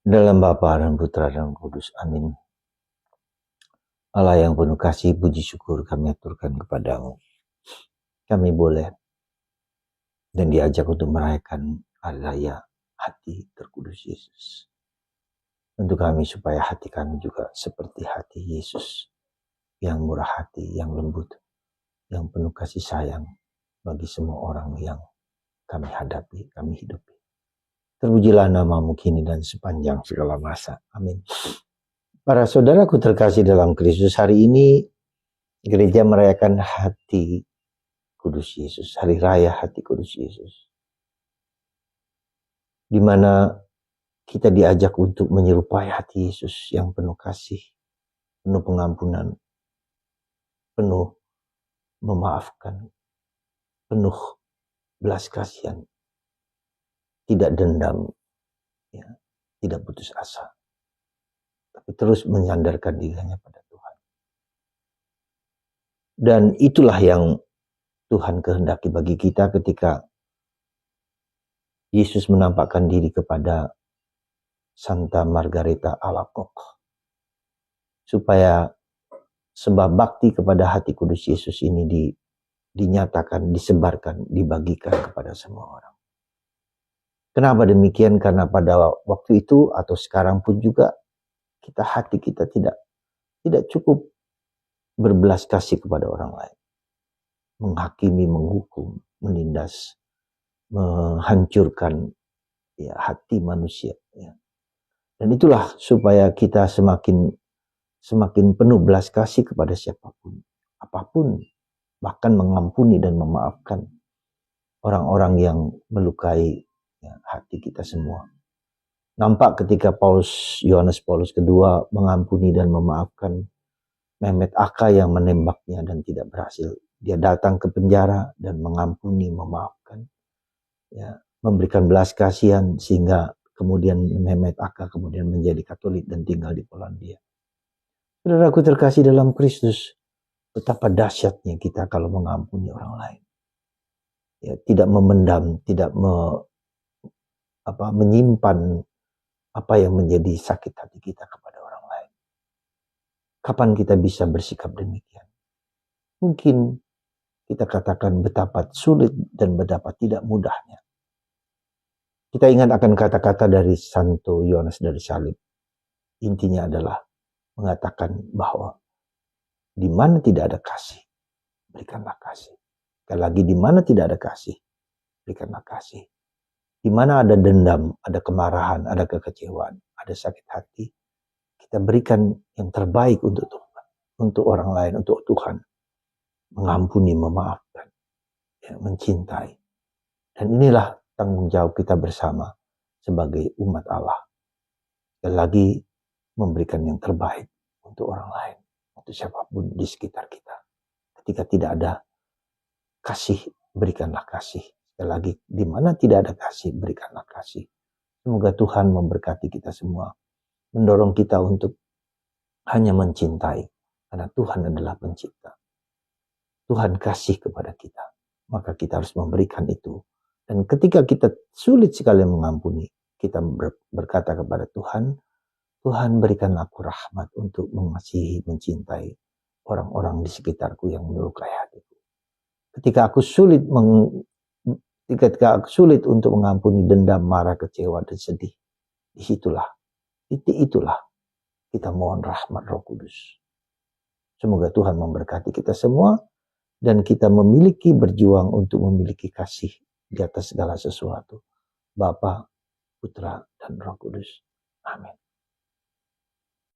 Dalam Bapa dan Putra dan Kudus. Amin. Allah yang penuh kasih, puji syukur kami aturkan kepadamu. Kami boleh dan diajak untuk merayakan hari raya hati terkudus Yesus. Untuk kami supaya hati kami juga seperti hati Yesus, yang murah hati, yang lembut, yang penuh kasih sayang bagi semua orang yang kami hadapi, kami hidupi. Terpujilah namamu kini dan sepanjang segala masa. Amin. Para saudaraku terkasih dalam Kristus, hari ini gereja merayakan hati kudus Yesus, hari raya hati kudus Yesus, di mana kita diajak untuk menyerupai hati Yesus yang penuh kasih, penuh pengampunan, penuh memaafkan, penuh belas kasihan, tidak dendam, ya, tidak putus asa, tapi terus menyandarkan dirinya pada Tuhan. Dan itulah yang Tuhan kehendaki bagi kita ketika Yesus menampakkan diri kepada Santa Margareta Alacoque, supaya sebab bakti kepada hati kudus Yesus ini dinyatakan, disebarkan, dibagikan kepada semua orang. Kenapa demikian? Karena pada waktu itu atau sekarang pun juga hati kita tidak cukup berbelas kasih kepada orang lain, menghakimi, menghukum, menindas, menghancurkan ya hati manusia. Ya. Dan itulah supaya kita semakin penuh belas kasih kepada siapapun, apapun, bahkan mengampuni dan memaafkan orang-orang yang melukai ya, hati kita semua. Nampak ketika Yohanes Paulus II mengampuni dan memaafkan Mehmet Aka yang menembaknya dan tidak berhasil. Dia datang ke penjara dan mengampuni, memaafkan, ya, memberikan belas kasihan sehingga kemudian Mehmet Aka kemudian menjadi Katolik dan tinggal di Polandia. Saudaraku terkasih dalam Kristus, betapa dahsyatnya kita kalau mengampuni orang lain. Ya, tidak memendam, tidak menyimpan apa yang menjadi sakit hati kita kepada orang lain. Kapan kita bisa bersikap demikian? Mungkin kita katakan betapa sulit dan betapa tidak mudahnya. Kita ingat akan kata-kata dari Santo Yohanes dari Salib. Intinya adalah mengatakan bahwa di mana tidak ada kasih, berikanlah kasih. Sekali lagi, di mana tidak ada kasih, berikanlah kasih. Di mana ada dendam, ada kemarahan, ada kekecewaan, ada sakit hati, kita berikan yang terbaik untuk Tuhan, untuk orang lain, untuk Tuhan. Mengampuni, memaafkan, ya, mencintai. Dan inilah tanggung jawab kita bersama sebagai umat Allah. Sekali lagi, memberikan yang terbaik untuk orang lain, untuk siapapun di sekitar kita. Ketika tidak ada kasih, berikanlah kasih. Sekali lagi, di mana tidak ada kasih, berikanlah kasih. Semoga Tuhan memberkati kita semua, mendorong kita untuk hanya mencintai, karena Tuhan adalah pencipta. Tuhan kasih kepada kita, maka kita harus memberikan itu. Dan ketika kita sulit sekali mengampuni, kita berkata kepada Tuhan, Tuhan berikan aku rahmat untuk mengasihi, mencintai orang-orang di sekitarku yang melukai hatiku. Ketika aku sulit untuk mengampuni dendam, marah, kecewa, dan sedih, titik itulah kita mohon rahmat Roh Kudus. Semoga Tuhan memberkati kita semua dan kita berjuang untuk memiliki kasih di atas segala sesuatu. Bapa, Putra, dan Roh Kudus. Amin.